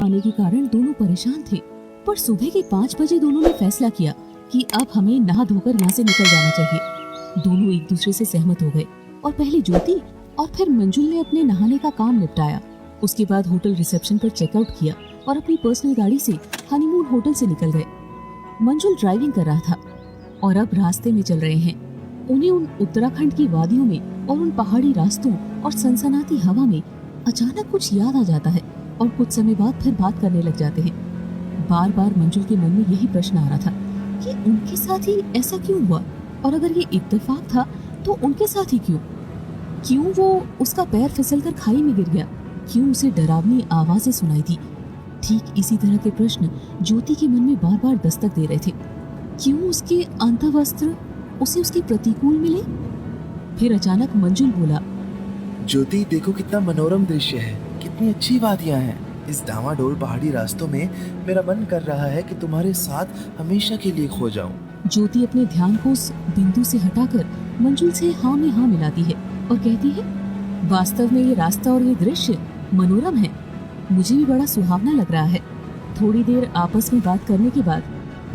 आने के कारण दोनों परेशान थे। पर सुबह के 5 बजे दोनों ने फैसला किया कि अब हमें नहा धोकर यहाँ से निकल जाना चाहिए। दोनों एक दूसरे से सहमत हो गए और पहले ज्योति और फिर मंजुल ने अपने नहाने का काम निपटाया। उसके बाद होटल रिसेप्शन पर चेकआउट किया और अपनी पर्सनल गाड़ी से हनीमून होटल से निकल गए। मंजुल ड्राइविंग कर रहा था और अब रास्ते में चल रहे हैं। उन्हें उन उत्तराखंड की वादियों में और उन पहाड़ी रास्तों और सनसनाती हवा में अचानक कुछ याद आ जाता है और कुछ समय बाद फिर बात करने लग जाते हैं। बार बार मंजुल के मन में यही प्रश्न आ रहा था कि उनके साथ ही ऐसा क्यों हुआ, और अगर ये इत्तेफाक था तो उनके साथ ही क्यों वो उसका पैर फिसलकर खाई में गिर गया, क्यों उसे डरावनी आवाजें सुनाई थी। ठीक इसी तरह के प्रश्न ज्योति के मन में बार बार दस्तक दे रहे थे। क्यों उसके अंतःवस्त्र उसे उसके प्रतिकूल मिले। फिर अचानक मंजुल बोला, ज्योति देखो कितना मनोरम दृश्य है, कितनी अच्छी वादियां हैं। इस डामाडोल पहाड़ी रास्तों में मेरा मन कर रहा है कि तुम्हारे साथ हमेशा के लिए खो जाऊं। ज्योति अपने ध्यान को उस बिंदु से हटाकर मंजुल से हाँ में हाँ मिलाती है और कहती है, वास्तव में ये रास्ता और ये दृश्य मनोरम है, मुझे भी बड़ा सुहावना लग रहा है। थोड़ी देर आपस में बात करने के बाद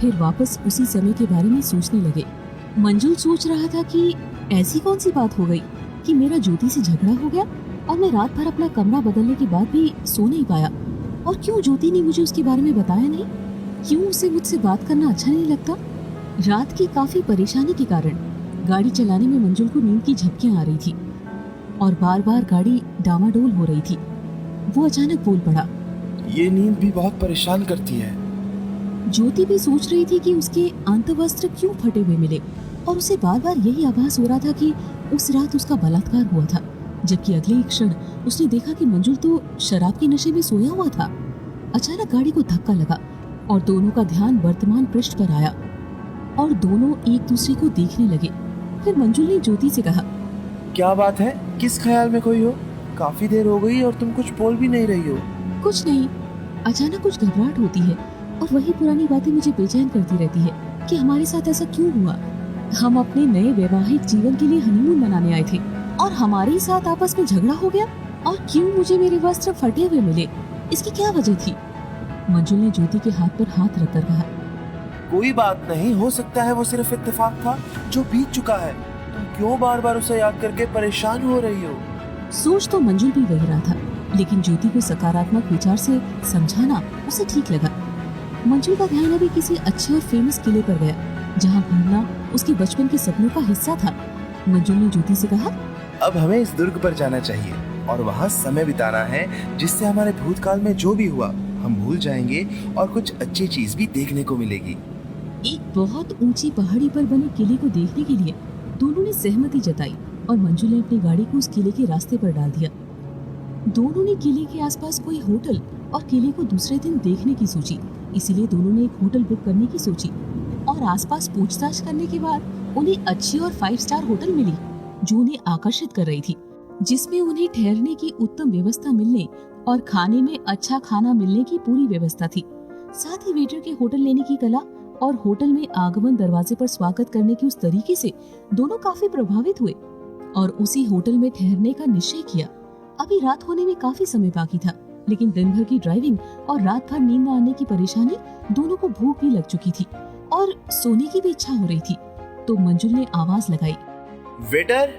फिर वापस उसी समय के बारे में सोचने लगे। मंजुल सोच रहा था कि ऐसी कौन सी बात हो गई कि मेरा ज्योति से झगड़ा हो गया और मैं रात भर अपना कमरा बदलने के बाद भी सो नहीं पाया, और क्यों ज्योति ने मुझे उसके बारे में बताया नहीं, क्यों उसे मुझसे बात करना अच्छा नहीं लगता। रात की काफी परेशानी के कारण गाड़ी चलाने में मंजुल को नींद की झपकियां आ रही थी और बार बार गाड़ी डामाडोल हो रही थी। वो अचानक बोल पड़ा, ये नींद भी बहुत परेशान करती है। ज्योति भी सोच रही थी कि उसके अंतःवस्त्र क्यों फटे हुए मिले, और उसे बार बार यही आभास हो रहा था कि उस रात उसका बलात्कार हुआ था, जबकि अगले ही क्षण उसने देखा कि मंजुल तो शराब के नशे में सोया हुआ था। अचानक गाड़ी को धक्का लगा और दोनों का ध्यान वर्तमान पृष्ठ पर आया और दोनों एक दूसरे को देखने लगे। फिर मंजुल ने ज्योति से कहा, क्या बात है, किस ख्याल में खोई हो? काफी देर हो गई और तुम कुछ बोल भी नहीं रही हो। कुछ नहीं, अचानक कुछ घबराहट होती है और वही पुरानी बातें मुझे बेचैन करती रहती है कि हमारे साथ ऐसा क्यों हुआ। हम अपने नए वैवाहिक जीवन के लिए हनीमून मनाने आए थे और हमारे साथ आपस में झगड़ा हो गया, और क्यों मुझे मेरे वस्त्र फटे हुए मिले, इसकी क्या वजह थी। मंजुल ने ज्योति के हाथ पर हाथ रखकर कहा, कोई बात नहीं, हो सकता है वो सिर्फ इत्तेफाक था जो बीत चुका है। तुम क्यों बार बार उसे याद करके परेशान हो रही हो? सोच तो मंजुल भी वही रहा था, लेकिन ज्योति को सकारात्मक विचार से समझाना उसे ठीक लगा। मंजुल का ध्यान अभी किसी अच्छे और फेमस किले पर गया जहाँ घूमना उसके बचपन के सपनों का हिस्सा था। मंजुल ने ज्योति से कहा, अब हमें इस दुर्ग पर जाना चाहिए और वहाँ समय बिताना है, जिससे हमारे भूतकाल में जो भी हुआ हम भूल जाएंगे और कुछ अच्छी चीज भी देखने को मिलेगी। एक बहुत ऊंची पहाड़ी पर बने किले को देखने के लिए दोनों ने सहमति जताई और मंजुल ने अपनी गाड़ी को उस किले के रास्ते पर डाल दिया। दोनों ने किले के आसपास कोई होटल और किले को दूसरे दिन देखने की सोची, इसीलिए दोनों ने एक होटल बुक करने की सोची और आसपास पूछताछ करने के बाद उन्हें अच्छी और 5 स्टार होटल मिली जो उन्हें आकर्षित कर रही थी, जिसमें उन्हें ठहरने की उत्तम व्यवस्था मिलने और खाने में अच्छा खाना मिलने की पूरी व्यवस्था थी। साथ ही वेटर के होटल लेने की कला और होटल में आगमन दरवाजे पर स्वागत करने की उस तरीके से दोनों काफी प्रभावित हुए और उसी होटल में ठहरने का निश्चय किया। अभी रात होने में काफी समय बाकी था, लेकिन दिन भर की ड्राइविंग और रात भर नींद न आने की परेशानी, दोनों को भूख भी लग चुकी थी और सोने की भी इच्छा हो रही थी। तो मंजुल ने आवाज लगाई, waiter.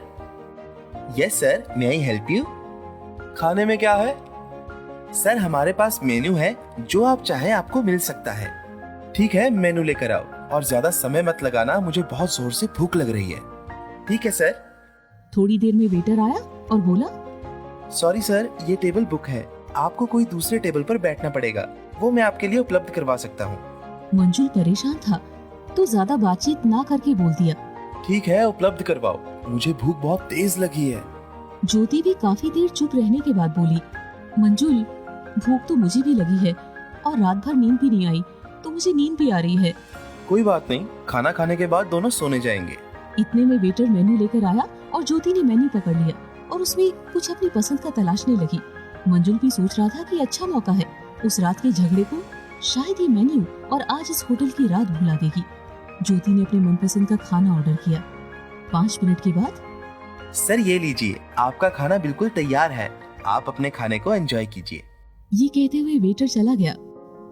Yes sir, may I help you? खाने में क्या है? सर हमारे पास मेन्यू है, जो आप चाहे आपको मिल सकता है। ठीक है, मेन्यू लेकर आओ और ज्यादा समय मत लगाना, मुझे बहुत जोर से भूख लग रही है। ठीक है सर। थोड़ी देर में वेटर आया और बोला, सॉरी सर, ये टेबल बुक है, आपको कोई दूसरे टेबल पर बैठना पड़ेगा, वो मैं आपके लिए उपलब्ध करवा सकता हूँ। मंजुल परेशान था तो ज्यादा बातचीत ना करके बोल दिया, ठीक है, उपलब्ध करवाओ, मुझे भूख बहुत तेज लगी है। ज्योति भी काफी देर चुप रहने के बाद बोली, मंजुल भूख तो मुझे भी लगी है और रात भर नींद भी नहीं आई, तो मुझे नींद भी आ रही है। कोई बात नहीं, खाना खाने के बाद दोनों सोने जाएंगे। इतने में वेटर मेन्यू लेकर आया और ज्योति ने मेन्यू पकड़ लिया और उसमें कुछ अपनी पसंद का तलाशने लगी। मंजुल भी सोच रहा था कि अच्छा मौका है, उस रात के झगड़े को शायद ये मेन्यू और आज इस होटल की रात भुला देगी। ज्योति ने अपने मनपसंद का खाना ऑर्डर किया। 5 मिनट के बाद, सर ये लीजिए, आपका खाना बिल्कुल तैयार है, आप अपने खाने को एंजॉय कीजिए। ये कहते हुए वेटर चला गया।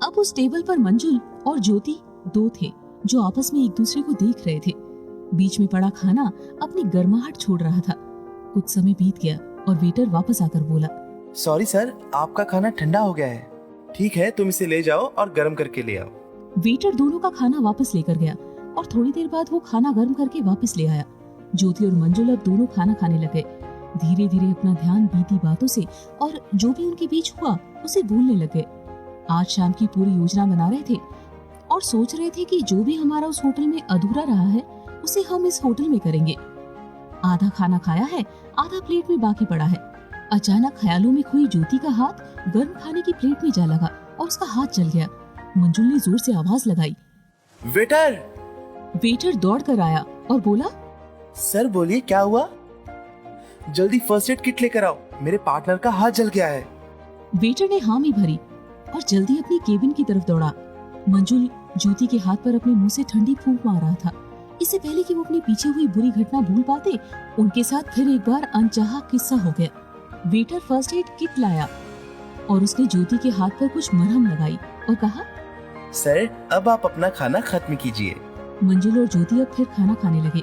अब उस टेबल पर मंजुल और ज्योति दो थे जो आपस में एक दूसरे को देख रहे थे। बीच में पड़ा खाना अपनी गर्माहट छोड़ रहा था। कुछ समय बीत गया और वेटर वापस आकर बोला, सॉरी सर, आपका खाना ठंडा हो गया है। ठीक है, तुम इसे ले जाओ और गर्म करके ले आओ। वेटर दोनों का खाना वापस लेकर गया और थोड़ी देर बाद वो खाना गर्म करके वापस ले आया। ज्योति और मंजुल अब दोनों खाना खाने लगे। धीरे धीरे अपना ध्यान बीती बातों से और जो भी उनके बीच हुआ उसे भूलने लगे। आज शाम की पूरी योजना बना रहे थे और सोच रहे थे कि जो भी हमारा उस होटल में अधूरा रहा है उसे हम इस होटल में करेंगे। आधा खाना खाया है, आधा प्लेट में बाकी पड़ा है। अचानक ख्यालों में खोई ज्योति का हाथ गर्म खाने की प्लेट में जा लगा और उसका हाथ जल गया। मंजुल ने जोर से आवाज लगाई, वेटर! वेटर दौड़ कर आया और बोला, सर बोलिए, क्या हुआ? जल्दी फर्स्ट एड किट लेकर आओ, मेरे पार्टनर का हाथ जल गया है। वेटर ने हामी भरी और जल्दी अपनी केबिन की तरफ दौड़ा। मंजुल ज्योति के हाथ पर अपने मुंह से ठंडी फूंक मार रहा था। इससे पहले कि वो अपने पीछे हुई बुरी घटना भूल पाते, उनके साथ फिर एक बार अनचाहा किस्सा हो गया। वेटर फर्स्ट एड किट लाया और उसने ज्योति के हाथ पर कुछ मरहम लगाई और कहा, सर, अब आप अपना खाना खत्म कीजिए। मंजुल और ज्योति अब फिर खाना खाने लगे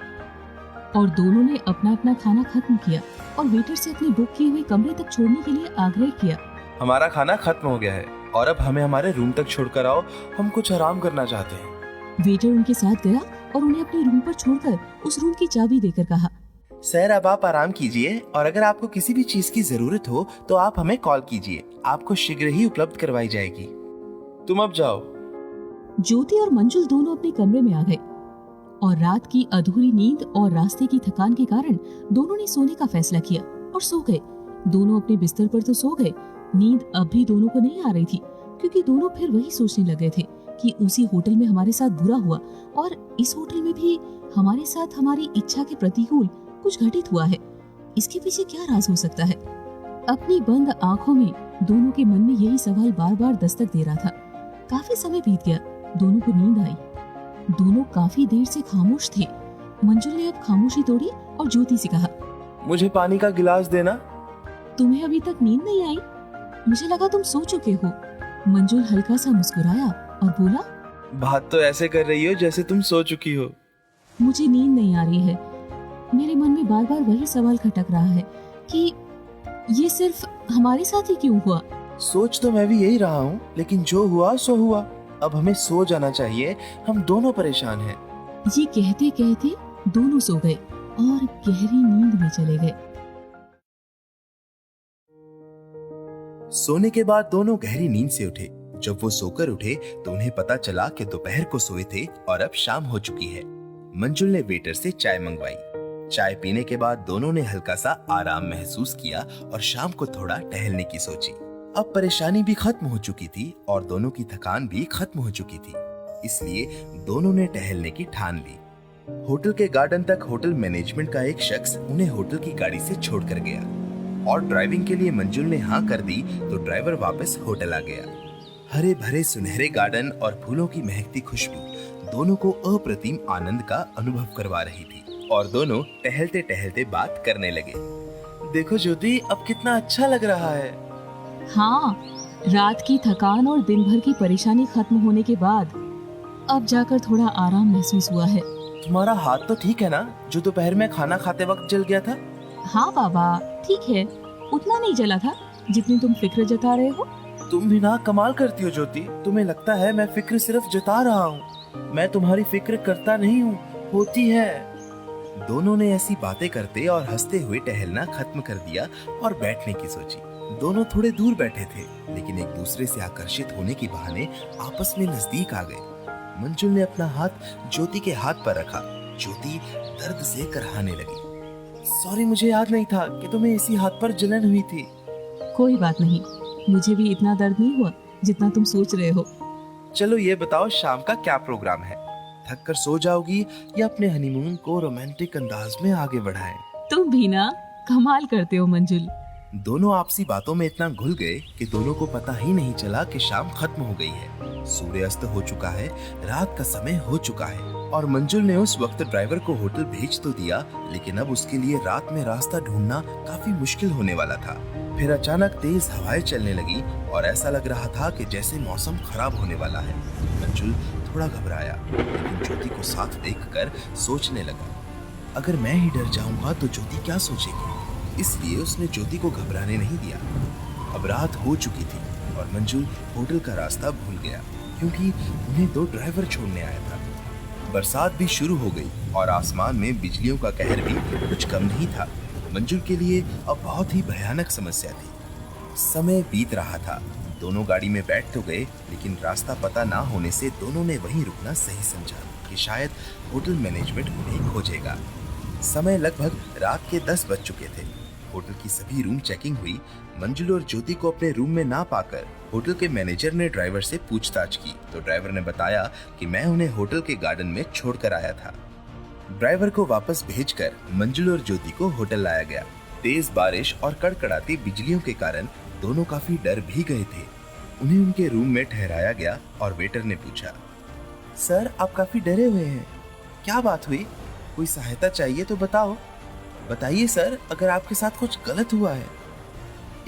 और दोनों ने अपना अपना खाना खत्म किया और वेटर से अपने बुक किए हुए कमरे तक छोड़ने के लिए आग्रह किया। हमारा खाना खत्म हो गया है और अब हमें हमारे रूम तक छोड़कर आओ, हम कुछ आराम करना चाहते हैं। वेटर उनके साथ गया और उन्हें अपने रूम पर छोड़कर उस रूम की चाबी देकर कहा, सर, अब आप आराम कीजिए और अगर आपको किसी भी चीज की जरूरत हो तो आप हमें कॉल कीजिए, आपको शीघ्र ही उपलब्ध करवाई जाएगी। तुम अब जाओ। ज्योति और मंजुल दोनों अपने कमरे में आ गए और रात की अधूरी नींद और रास्ते की थकान के कारण दोनों ने सोने का फैसला किया और सो गए। दोनों अपने बिस्तर पर तो सो गए, नींद अब भी दोनों को नहीं आ रही थी क्योंकि दोनों फिर वही सोचने लगे थे कि उसी होटल में हमारे साथ बुरा हुआ और इस होटल में भी हमारे साथ हमारी इच्छा के प्रतिकूल कुछ घटित हुआ है। इसके पीछे क्या राज हो सकता है? अपनी बंद आंखों में दोनों के मन में यही सवाल बार बार दस्तक दे रहा था। काफी समय बीत गया, दोनों को नींद आई। दोनों काफी देर से खामोश थे। मंजुल ने अब खामोशी तोड़ी और ज्योति से कहा, मुझे पानी का गिलास देना। तुम्हें अभी तक नींद नहीं आई? मुझे लगा तुम सो चुके हो। मंजुल हल्का सा मुस्कुराया और बोला, बात तो ऐसे कर रही हो जैसे तुम सो चुकी हो। मुझे नींद नहीं आ रही है। मेरे मन में बार बार वही सवाल खटक रहा है कि ये सिर्फ हमारे साथ ही क्यों हुआ। सोच तो मैं भी यही रहा हूँ, लेकिन जो हुआ सो हुआ। अब हमें सो जाना चाहिए, हम दोनों परेशान हैं। ये कहते कहते दोनों सो गए और गहरी नींद में चले गए। सोने के बाद दोनों गहरी नींद से उठे। जब वो सोकर उठे तो उन्हें पता चला कि दोपहर को सोए थे और अब शाम हो चुकी है। मंजुल ने वेटर से चाय मंगवाई। चाय पीने के बाद दोनों ने हल्का सा आराम महसूस किया और शाम को थोड़ा टहलने की सोची। अब परेशानी भी खत्म हो चुकी थी और दोनों की थकान भी खत्म हो चुकी थी, इसलिए दोनों ने टहलने की ठान ली। होटल के गार्डन तक होटल मैनेजमेंट का एक शख्स उन्हें होटल की गाड़ी से छोड़कर गया और ड्राइविंग के लिए मंजुल ने हाँ कर दी तो ड्राइवर वापस होटल आ गया। हरे भरे सुनहरे गार्डन और फूलों की महकती खुशबू दोनों को अप्रतिम आनंद का अनुभव करवा रही थी और दोनों टहलते टहलते बात करने लगे। देखो ज्योति, अब कितना अच्छा लग रहा है। हाँ, रात की थकान और दिन भर की परेशानी खत्म होने के बाद अब जाकर थोड़ा आराम महसूस हुआ है। तुम्हारा हाथ तो ठीक है ना, जो दोपहर में खाना खाते वक्त जल गया था? हाँ बाबा, ठीक है। उतना नहीं जला था जितनी तुम फिक्र जता रहे हो। तुम भी ना कमाल करती हो ज्योति। तुम्हें लगता है मैं फिक्र सिर्फ जता रहा हूँ। मैं तुम्हारी फिक्र करता नहीं हूँ, होती है। दोनों ने ऐसी बातें करते और हंसते हुए टहलना खत्म कर दिया और बैठने की सोची। दोनों थोड़े दूर बैठे थे, लेकिन एक दूसरे से आकर्षित होने के बहाने आपस में नजदीक आ गए। मंजुल ने अपना हाथ ज्योति के हाथ पर रखा। ज्योति दर्द से कराहने लगी। सॉरी, मुझे याद नहीं था कि तुम्हें इसी हाथ पर जलन हुई थी। कोई बात नहीं, मुझे भी इतना दर्द नहीं हुआ जितना तुम सोच रहे हो। चलो ये बताओ, शाम का क्या प्रोग्राम है? थक कर सो जाओगी या अपने हनीमून को रोमांटिक अंदाज में आगे बढ़ाएं? तुम भी ना कमाल करते हो मंजुल। दोनों आपसी बातों में इतना घुल गए कि दोनों को पता ही नहीं चला कि शाम खत्म हो गई है। सूर्यास्त हो चुका है, रात का समय हो चुका है और मंजुल ने उस वक्त ड्राइवर को होटल भेज तो दिया, लेकिन अब उसके लिए रात में रास्ता ढूंढना काफी मुश्किल होने वाला था। फिर अचानक तेज हवाएं चलने लगी और ऐसा लग रहा था कि जैसे मौसम खराब होने वाला है। मंजुल थोड़ा घबराया, लेकिन ज्योति को साथ देखकर सोचने लगा, अगर मैं ही डर जाऊंगा तो ज्योति क्या सोचेगी। इसलिए उसने ज्योति को घबराने नहीं दिया। अब रात हो चुकी थी और मंजुल होटल का रास्ता भूल गया, क्योंकि उन्हें 2 ड्राइवर छोड़ने आया था। बरसात भी शुरू हो गई और आसमान में बिजलियों का कहर भी कुछ कम नहीं था। मंजुल के लिए अब बहुत ही भयानक समस्या थी। समय बीत रहा था। दोनों गाड़ी में बैठ तो गए, लेकिन रास्ता पता ना होने से दोनों ने वहीं रुकना सही समझा कि शायद होटल मैनेजमेंट उन्हें खोजेगा। समय लगभग रात के 10 बज चुके थे। होटल की सभी रूम चेकिंग हुई। मंजुल और ज्योति को अपने रूम में ना पाकर होटल के मैनेजर ने ड्राइवर से पूछताछ की, तो ड्राइवर ने बताया कि मैं उन्हें होटल के गार्डन में छोड़कर आया था। ड्राइवर को वापस भेजकर मंजुल और ज्योति को होटल लाया गया। तेज बारिश और कड़कड़ाती बिजलियों के कारण दोनों काफी डर भी गए थे। उन्हें उनके रूम में ठहराया गया और वेटर ने पूछा, सर आप काफी डरे हुए हैं, क्या बात हुई? कोई सहायता चाहिए तो बताओ। बताइए सर, अगर आपके साथ कुछ गलत हुआ है।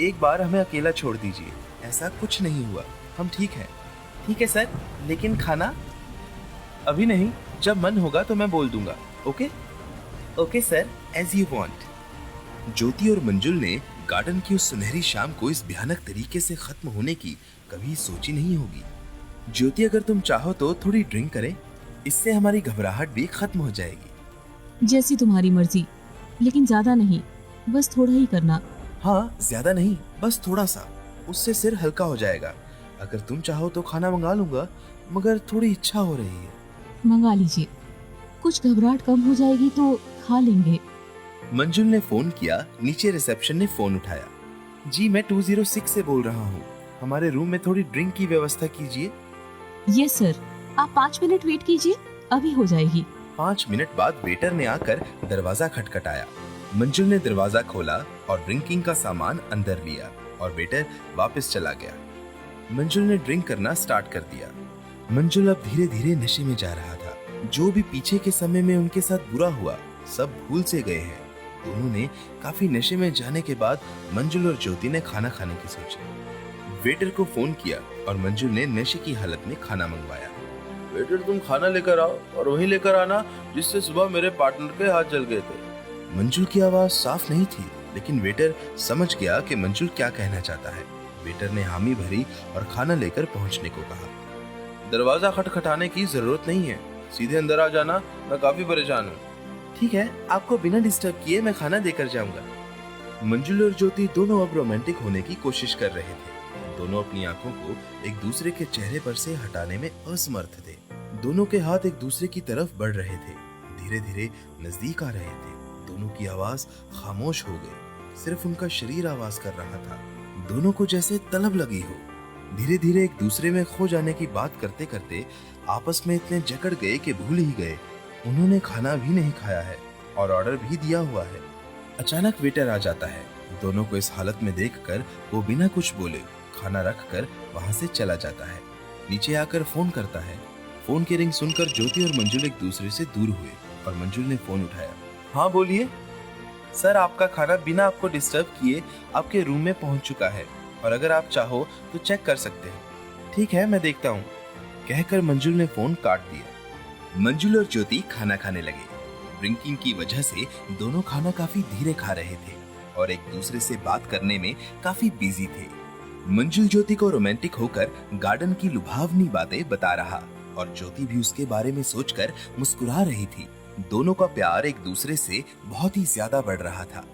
एक बार हमें अकेला छोड़ दीजिए, ऐसा कुछ नहीं हुआ, हम ठीक हैं। ठीक है सर, लेकिन खाना? अभी नहीं, जब मन होगा तो मैं बोल दूंगा। Okay okay sir, as you want. Jyoti और मंजुल ने गार्डन की उस सुनहरी शाम को इस भयानक तरीके से खत्म होने की कभी सोची नहीं होगी। ज्योति, अगर तुम चाहो तो थोड़ी ड्रिंक करें, इससे हमारी घबराहट भी खत्म हो जाएगी। जैसी तुम्हारी मर्जी, लेकिन ज्यादा नहीं, बस थोड़ा ही करना। हाँ, ज्यादा नहीं, बस थोड़ा सा, उससे सिर हल्का हो जाएगा। अगर तुम चाहो तो खाना मंगा लूंगा, मगर थोड़ी इच्छा हो रही है। मंगा लीजिए, कुछ घबराहट कम हो जाएगी तो खा लेंगे। मंजुल ने फोन किया। नीचे रिसेप्शन ने फोन उठाया। जी, मैं 206 से बोल रहा हूँ, हमारे रूम में थोड़ी ड्रिंक की व्यवस्था कीजिए। यस सर, आप 5 मिनट वेट कीजिए, अभी हो जाएगी। 5 मिनट बाद वेटर ने आकर दरवाजा खटखटाया। मंजुल ने दरवाजा खोला और ड्रिंकिंग का सामान अंदर लिया और वेटर वापस चला गया। मंजुल ने ड्रिंक करना स्टार्ट कर दिया। मंजुल अब धीरे धीरे नशे में जा रहा था। जो भी पीछे के समय में उनके साथ बुरा हुआ, सब भूल से गए हैं। दोनों ने काफी नशे में जाने के बाद मंजुल और ज्योति ने खाना खाने की सोची। वेटर को फोन किया और मंजुल ने नशे की हालत में खाना मंगवाया। वेटर, तुम खाना लेकर आओ और वही लेकर आना जिससे सुबह मेरे पार्टनर के हाथ जल गए थे। मंजुल की आवाज साफ नहीं थी, लेकिन वेटर समझ गया कि मंजुल क्या कहना चाहता है। वेटर ने हामी भरी और खाना लेकर पहुंचने को कहा। दरवाजा खटखटाने की जरूरत नहीं है, सीधे अंदर आ जाना, मैं काफी परेशान हूँ। ठीक है, आपको बिना डिस्टर्ब किए मैं खाना देकर जाऊंगा। मंजुल और ज्योति दोनों अब रोमांटिक होने की कोशिश कर रहे थे। दोनों अपनी आंखों को एक दूसरे के चेहरे पर से हटाने में असमर्थ थे। दोनों के हाथ एक दूसरे की तरफ बढ़ रहे थे, धीरे धीरे नजदीक आ रहे थे। दोनों की आवाज खामोश हो गई, सिर्फ उनका शरीर आवाज कर रहा था। दोनों को जैसे तलब लगी हो। धीरे धीरे एक दूसरे में खो जाने की बात करते करते आपस में इतने जकड़ गए कि भूल ही गए उन्होंने खाना भी नहीं खाया है और ऑर्डर भी दिया हुआ है। अचानक वेटर आ जाता है। दोनों को इस हालत में देखकर वो बिना कुछ बोले खाना रखकर वहां से चला जाता है। नीचे आकर फोन करता है। फोन की रिंग सुनकर ज्योति और मंजुल एक दूसरे से दूर हुए और मंजुल ने फोन उठाया। हाँ बोलिए। सर, आपका खाना बिना आपको डिस्टर्ब किए आपके रूम में पहुंच चुका है और अगर आप चाहो तो चेक कर सकते हैं। ठीक है, मैं देखता हूँ, कहकर मंजुल ने फोन काट दिया। मंजुल और ज्योति खाना खाने लगे। ड्रिंकिंग की वजह से दोनों खाना काफी धीरे खा रहे थे और एक दूसरे से बात करने में काफी बिजी थे। मंजुल ज्योति को रोमांटिक होकर गार्डन की लुभावनी बातें बता रहा और ज्योति भी उसके बारे में सोचकर मुस्कुरा रही थी। दोनों का प्यार एक दूसरे से बहुत ही ज्यादा बढ़ रहा था।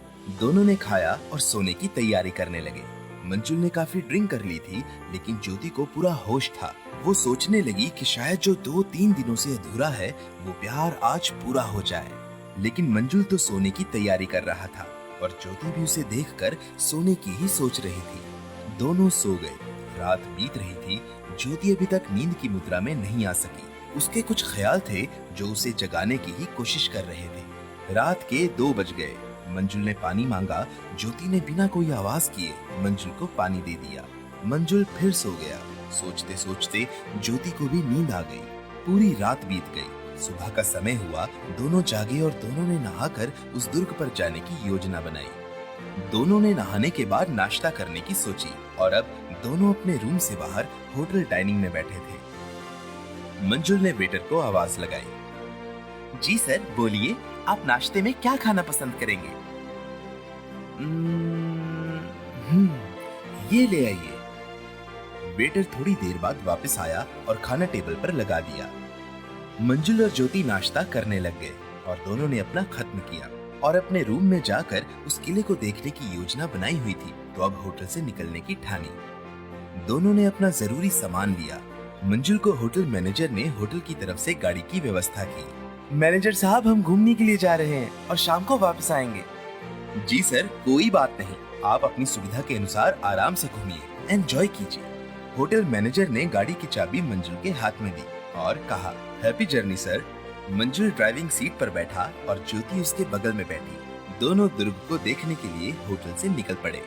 दोनों ने खाया और सोने की तैयारी करने लगे। मंजुल ने काफी ड्रिंक कर ली थी, लेकिन ज्योति को पूरा होश था। वो सोचने लगी कि शायद जो 2-3 दिनों से अधूरा है वो प्यार आज पूरा हो जाए। लेकिन मंजुल तो सोने की तैयारी कर रहा था और ज्योति भी उसे देखकर सोने की ही सोच रही थी। दोनों सो गए। रात बीत रही थी। ज्योति अभी तक नींद की मुद्रा में नहीं आ सकी। उसके कुछ ख्याल थे जो उसे जगाने की ही कोशिश कर रहे थे। रात के 2 बज गए। मंजुल ने पानी मांगा। ज्योति ने बिना कोई आवाज किए मंजुल को पानी दे दिया। मंजुल फिर सो गया। सोचते सोचते ज्योति को भी नींद आ गई। पूरी रात बीत गई। सुबह का समय हुआ। दोनों जागे और दोनों ने नहाकर उस दुर्ग पर जाने की योजना बनाई। दोनों ने नहाने के बाद नाश्ता करने की सोची और अब दोनों अपने रूम से बाहर होटल डाइनिंग में बैठे थे। मंजुल ने वेटर को आवाज लगाई। जी सर, बोलिए, आप नाश्ते में क्या खाना पसंद करेंगे? ये ले आइए। वेटर थोड़ी देर बाद वापस आया और खाना टेबल पर लगा दिया। मंजुल और ज्योति नाश्ता करने लग गए और दोनों ने अपना खत्म किया और अपने रूम में जाकर उस किले को देखने की योजना बनाई हुई थी, तो अब होटल से निकलने की ठानी। दोनों ने अपना जरूरी सामान लिया। मंजुल को होटल मैनेजर ने होटल की तरफ से गाड़ी की व्यवस्था की। मैनेजर साहब, हम घूमने के लिए जा रहे हैं और शाम को वापस आएंगे। जी सर, कोई बात नहीं, आप अपनी सुविधा के अनुसार आराम से घूमिए, एंजॉय कीजिए। होटल मैनेजर ने गाड़ी की चाबी मंजुल के हाथ में दी और कहा, हैप्पी जर्नी सर। मंजुल ड्राइविंग सीट पर बैठा और ज्योति उसके बगल में बैठी। दोनों दुर्ग को देखने के लिए होटल से निकल पड़े।